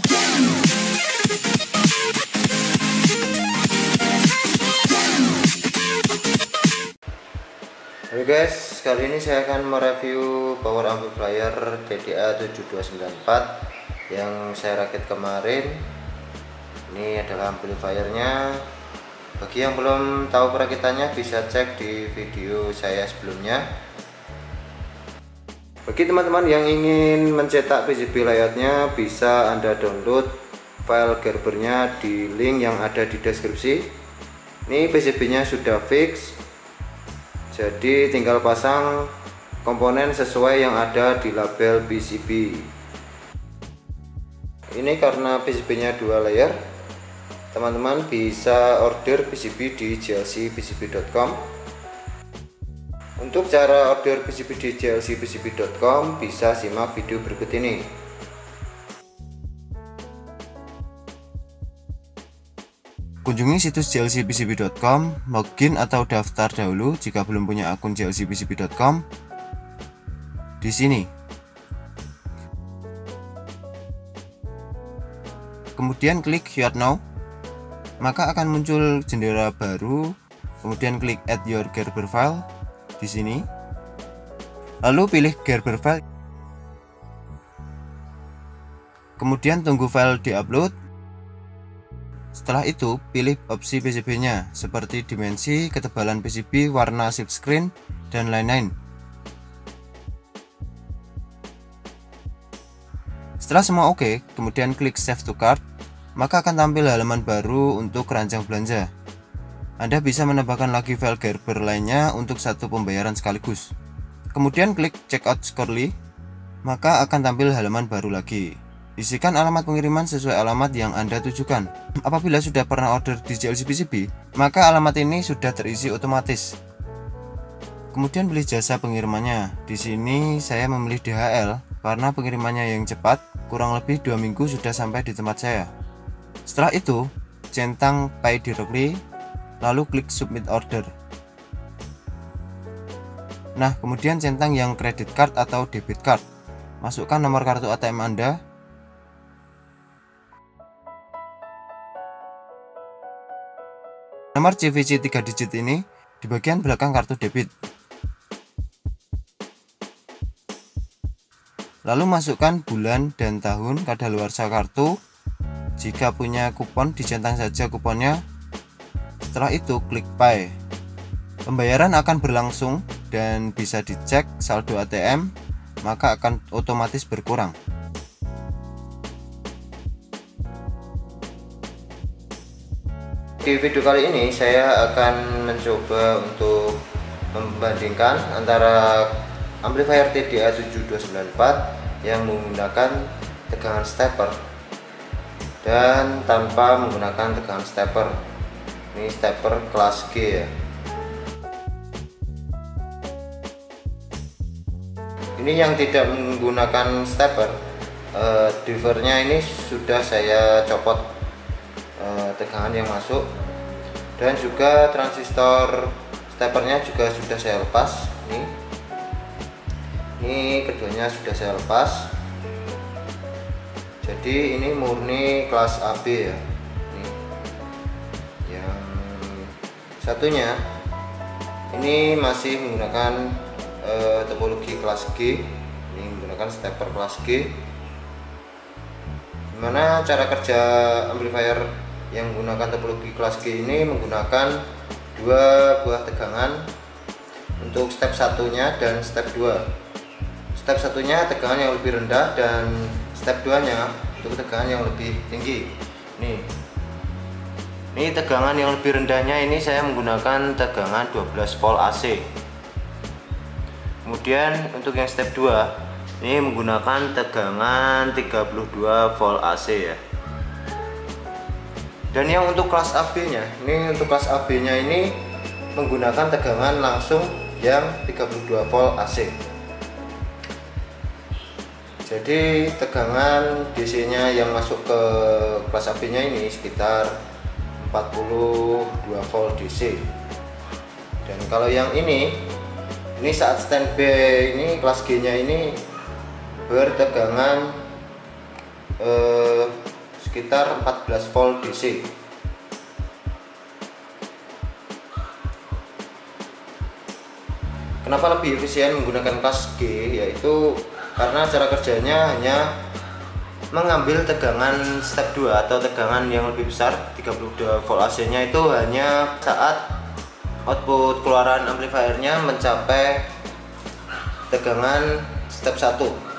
go. Halo guys, kali ini saya akan mereview power amplifier TDA 7294 yang saya rakit kemarin. Ini adalah amplifiernya. Bagi yang belum tahu perakitannya bisa cek di video saya sebelumnya. Bagi teman-teman yang ingin mencetak PCB layoutnya, bisa Anda download file Gerbernya di link yang ada di deskripsi. Ini PCB nya sudah fix, jadi tinggal pasang komponen sesuai yang ada di label PCB. Ini karena PCB nya 2 layer, teman-teman bisa order PCB di jlcpcb.com. Untuk cara order PCB di jlcpcb.com bisa simak video berikut ini. Kunjungi situs jlcpcb.com, login atau daftar dahulu jika belum punya akun jlcpcb.com. Di sini. Kemudian klik Start Now. Maka akan muncul jendela baru. Kemudian klik Add Your Gerber File di sini. Lalu pilih Gerber File. Kemudian tunggu file diupload. Setelah itu, pilih opsi PCB-nya seperti dimensi, ketebalan PCB, warna silkscreen, dan lain-lain. Setelah semua oke, kemudian klik Save to Cart, maka akan tampil halaman baru untuk keranjang belanja. Anda bisa menambahkan lagi file Gerber lainnya untuk satu pembayaran sekaligus. Kemudian klik Checkout Shortly, maka akan tampil halaman baru lagi. Isikan alamat pengiriman sesuai alamat yang Anda tujukan. Apabila sudah pernah order di jlcpcb, maka alamat ini sudah terisi otomatis. Kemudian pilih jasa pengirimannya. Di sini saya memilih DHL karena pengirimannya yang cepat, kurang lebih 2 minggu sudah sampai di tempat saya. Setelah itu, centang Pay Directly, lalu klik Submit Order. Nah, kemudian centang yang credit card atau debit card. Masukkan nomor kartu ATM Anda. Nomor CVC 3 digit ini di bagian belakang kartu debit. Lalu masukkan bulan dan tahun kadaluarsa kartu. Jika punya kupon, dicentang saja kuponnya. Setelah itu klik Pay. Pembayaran akan berlangsung dan bisa dicek saldo ATM, maka akan otomatis berkurang. Di video kali ini saya akan mencoba untuk membandingkan antara amplifier TDA 7294 yang menggunakan tegangan stepper dan tanpa menggunakan tegangan stepper. Ini stepper kelas G ya. Ini yang tidak menggunakan stepper, divernya ini sudah saya copot tegangan yang masuk, dan juga transistor steppernya juga sudah saya lepas. Ini keduanya sudah saya lepas. Jadi ini murni kelas AB ya. Ini yang satunya ini masih menggunakan topologi kelas G. Ini menggunakan stepper kelas G. Gimana cara kerja amplifier yang menggunakan topologi kelas G ini? Menggunakan 2 buah tegangan untuk step satunya dan step 2. Step satunya tegangan yang lebih rendah dan step 2 nya untuk tegangan yang lebih tinggi. Ini tegangan yang lebih rendahnya ini saya menggunakan tegangan 12 volt AC. Kemudian untuk yang step 2 ini menggunakan tegangan 32 volt AC ya. Dan yang untuk kelas AB nya, ini menggunakan tegangan langsung yang 32 volt AC. Jadi tegangan DC nya yang masuk ke kelas AB nya ini sekitar 42 volt DC. Dan kalau yang ini saat standby ini kelas G nya ini bertegangan sekitar 14 volt DC. Kenapa lebih efisien menggunakan kelas G? Yaitu karena cara kerjanya hanya mengambil tegangan step 2 atau tegangan yang lebih besar, 32 volt AC nya itu hanya saat output keluaran amplifiernya mencapai tegangan step 1.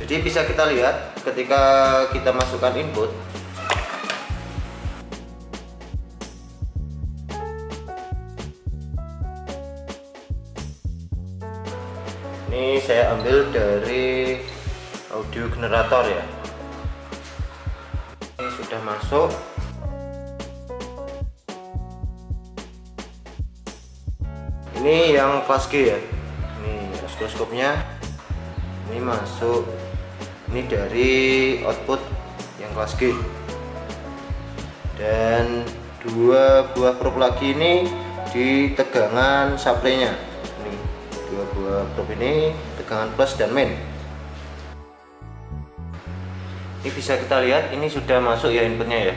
Jadi bisa kita lihat ketika kita masukkan input, ini saya ambil dari audio generator ya. Ini sudah masuk. Ini yang kelas G ya. Ini oscilloscope-nya. Ini masuk. Ini dari output yang kelas G. Dan dua buah probe lagi ini di tegangan supply-nya. Ini dua buah probe ini tegangan plus dan main. Ini bisa kita lihat ini sudah masuk ya inputnya ya.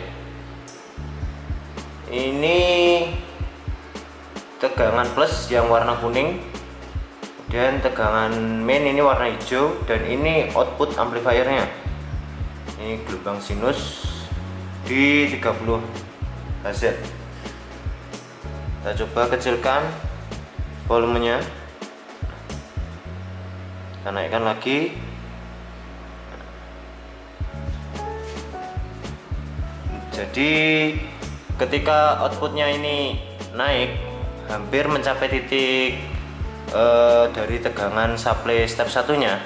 Ini tegangan plus yang warna kuning, dan tegangan main ini warna hijau, dan ini output amplifiernya. Ini gelombang sinus di 30 Hz. Kita coba kecilkan volumenya, kita naikkan lagi. Jadi ketika outputnya ini naik hampir mencapai titik dari tegangan supply step satunya,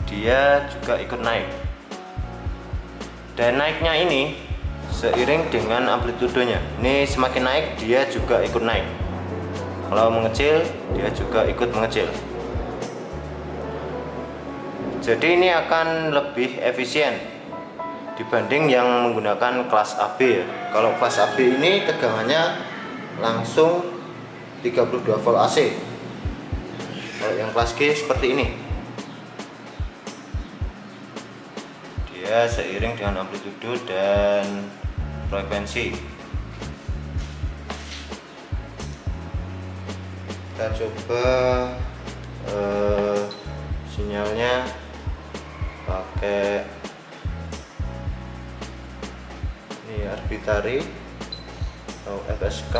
dia juga ikut naik, dan naiknya ini seiring dengan amplitudenya. Ini semakin naik dia juga ikut naik, kalau mengecil dia juga ikut mengecil. Jadi ini akan lebih efisien dibanding yang menggunakan kelas AB ya. Kalau kelas AB ini tegangannya langsung 32 volt AC. Kalau yang kelas G seperti ini, dia seiring dengan amplitudo dan frekuensi. Kita coba sinyalnya pakai ini arbitrary atau FSK.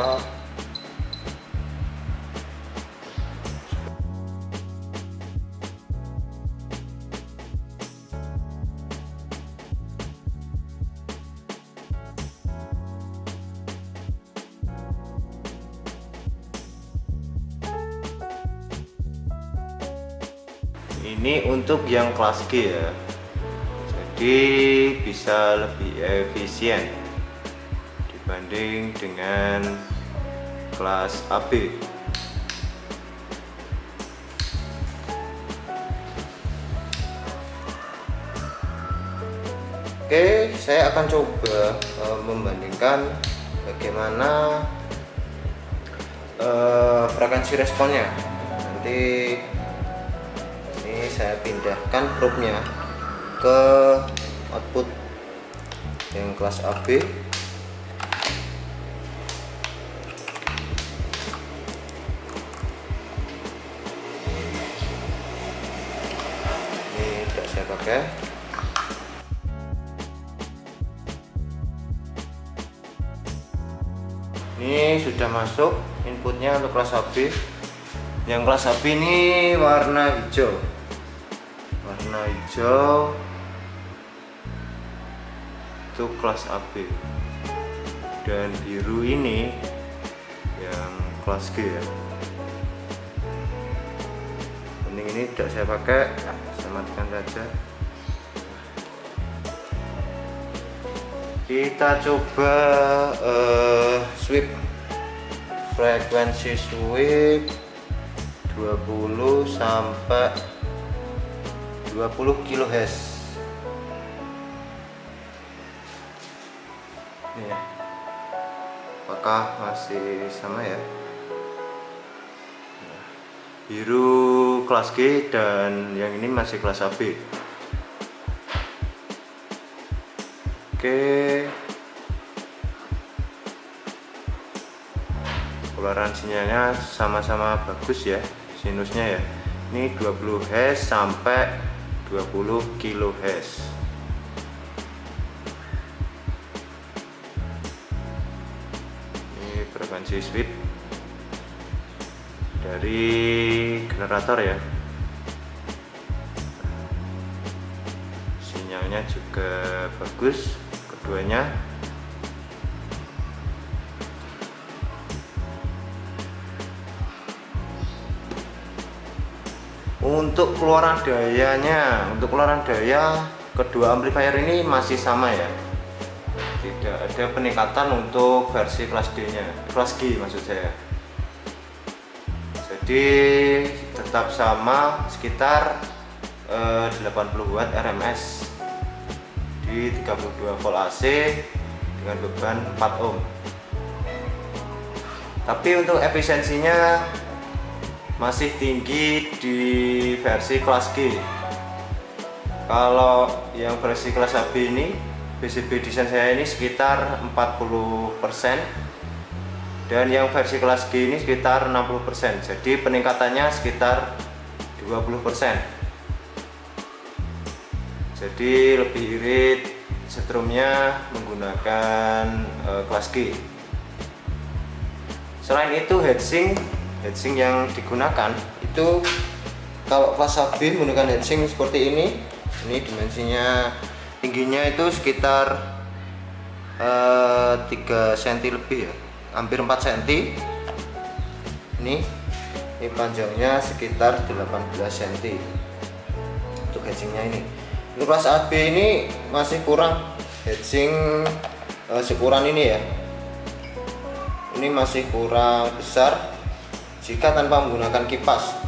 Ini untuk yang kelas G ya, jadi bisa lebih efisien dibanding dengan kelas AB. Oke, saya akan coba membandingkan bagaimana frekuensi responnya. Nanti saya pindahkan probe-nya ke output yang kelas AB. Ini tidak saya pakai. Ini sudah masuk inputnya untuk kelas AB. Yang kelas AB ini warna hijau. Warna hijau itu kelas AB, dan biru ini yang kelas G ya. Kuning ini tidak saya pakai, saya matikan saja. Kita coba sweep, frekuensi sweep 20 sampai 20 kHz. Ini ya. Apakah masih sama ya? biru kelas G dan yang ini masih kelas AB. Oke, toleransinya sama-sama bagus ya, sinusnya ya. Ini 20 Hz sampai 20 kHz. Ini frekuensi sweep dari generator ya. Sinyalnya juga bagus keduanya. Untuk keluaran dayanya, kedua amplifier ini masih sama ya. Tidak ada peningkatan untuk versi kelas D-nya, kelas G maksud saya. Jadi tetap sama sekitar 80 watt RMS di 32 volt AC dengan beban 4 ohm. Tapi untuk efisiensinya masih tinggi di versi kelas G. Kalau yang versi kelas AB ini, PCB desain saya ini sekitar 40%, dan yang versi kelas G ini sekitar 60%. Jadi peningkatannya sekitar 20%. Jadi lebih irit setrumnya menggunakan kelas G. Selain itu heatsink yang digunakan itu, kalau kelas AB menggunakan heatsink seperti ini dimensinya, tingginya itu sekitar 3 cm lebih ya, hampir 4 cm. Ini panjangnya sekitar 18 cm untuk heatsinknya ini. Untuk kelas AB ini masih kurang heatsink seukuran ini ya. Ini masih kurang besar jika tanpa menggunakan kipas.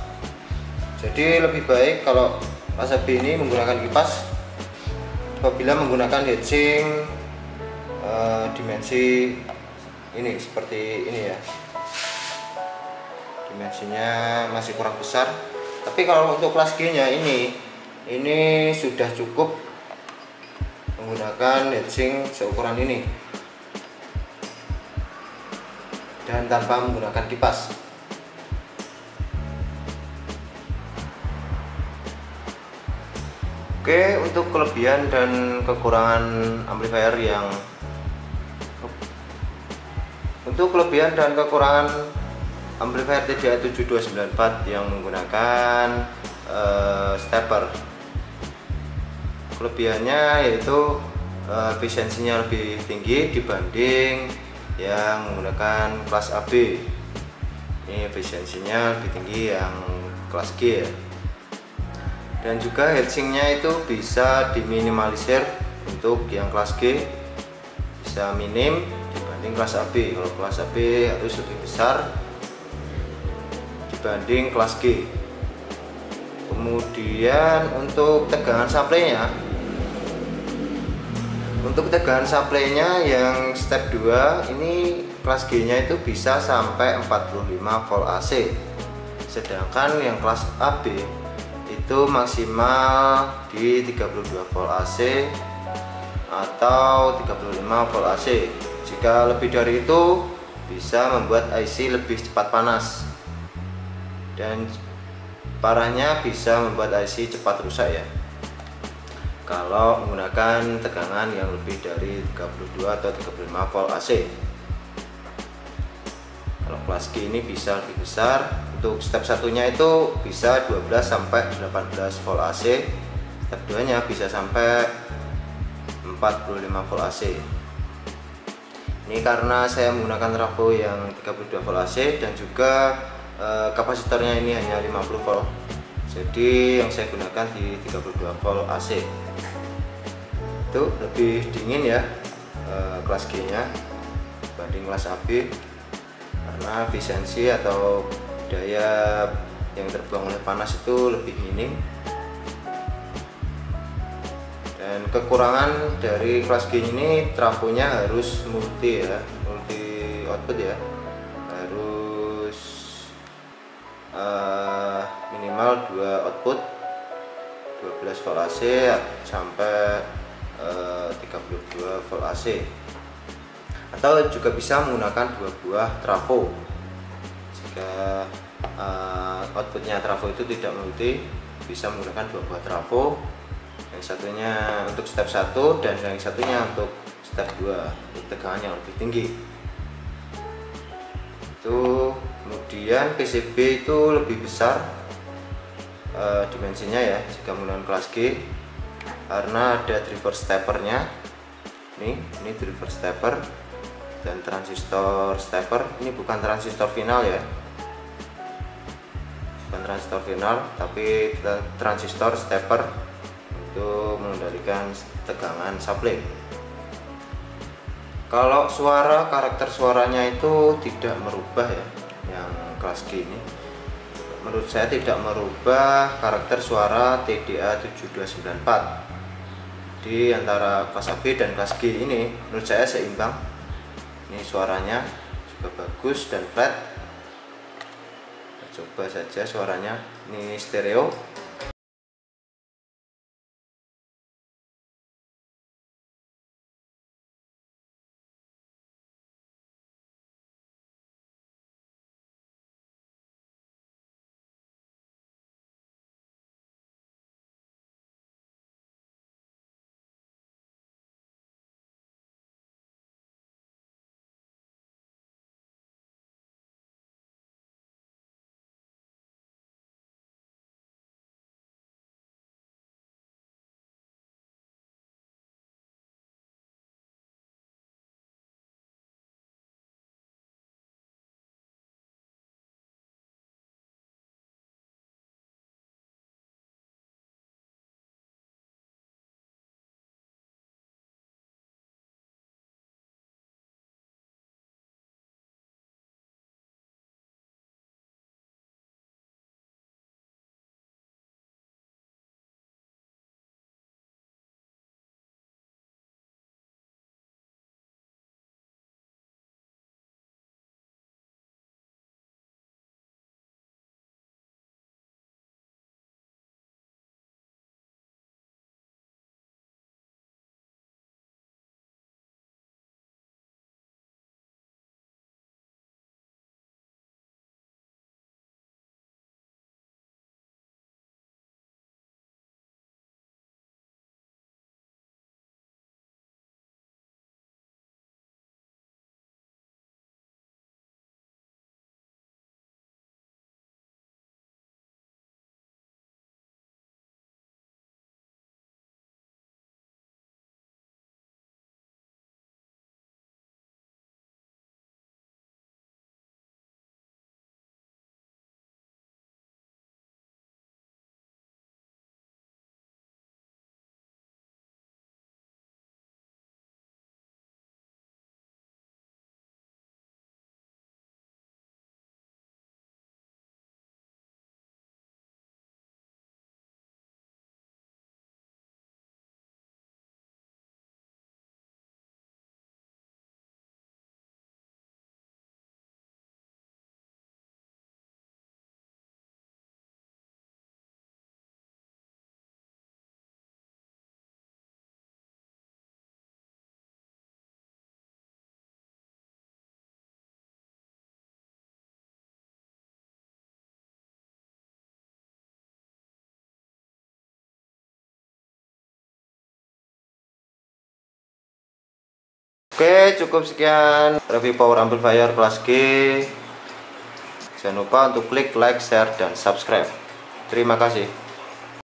Jadi lebih baik kalau kelas AB ini menggunakan kipas apabila menggunakan heatsink dimensi ini seperti ini ya. Dimensinya masih kurang besar. Tapi kalau untuk kelas G nya ini sudah cukup menggunakan heatsink seukuran ini dan tanpa menggunakan kipas. Oke, untuk kelebihan dan kekurangan amplifier TDA 7294 yang menggunakan stepper. Kelebihannya yaitu efisiensinya lebih tinggi dibanding yang menggunakan kelas AB. Ini efisiensinya lebih tinggi yang kelas G ya. Dan juga heatsinknya itu bisa diminimalisir. Untuk yang kelas G bisa minim dibanding kelas AB. Kalau kelas AB harus lebih besar dibanding kelas G. Kemudian untuk tegangan supply-nya, yang step 2 ini kelas G nya itu bisa sampai 45 volt AC, sedangkan yang kelas AB itu maksimal di 32 volt AC atau 35 volt AC. Jika lebih dari itu bisa membuat IC lebih cepat panas, dan parahnya bisa membuat IC cepat rusak ya kalau menggunakan tegangan yang lebih dari 32 atau 35 volt AC. Kalau kelas G ini bisa lebih besar. Untuk step satunya itu bisa 12 sampai 18 volt AC. Step 2 nya bisa sampai 45 volt AC. Ini karena saya menggunakan trafo yang 32 volt AC dan juga kapasitornya ini hanya 50 volt. Jadi yang saya gunakan di 32 volt AC. Itu lebih dingin ya kelas G nya dibanding kelas AB, karena efisiensi atau daya yang terbuang oleh panas itu lebih minim. Dan kekurangan dari kelas G ini, trafonya harus multi output ya, harus output 12 volt AC sampai 32 volt AC, atau juga bisa menggunakan 2 buah trafo. Jika outputnya trafo itu tidak multi, bisa menggunakan 2 buah trafo, yang satunya untuk step 1 dan yang satunya untuk step 2 untuk tegangan yang lebih tinggi. Itu kemudian PCB itu lebih besar dimensinya ya jika menggunakan kelas G, karena ada driver steppernya. Ini driver stepper dan transistor stepper. Ini bukan transistor final ya, bukan transistor final, tapi transistor stepper untuk mengendalikan tegangan supply. Kalau suara, karakter suaranya itu tidak merubah ya, yang kelas G ini menurut saya tidak merubah karakter suara TDA 7294. Di antara kelas AB dan kelas G ini menurut saya seimbang. Ini suaranya juga bagus dan flat. Coba saja suaranya, ini stereo. Oke, cukup sekian review power amplifier kelas G. Jangan lupa untuk klik like, share, dan subscribe. Terima kasih.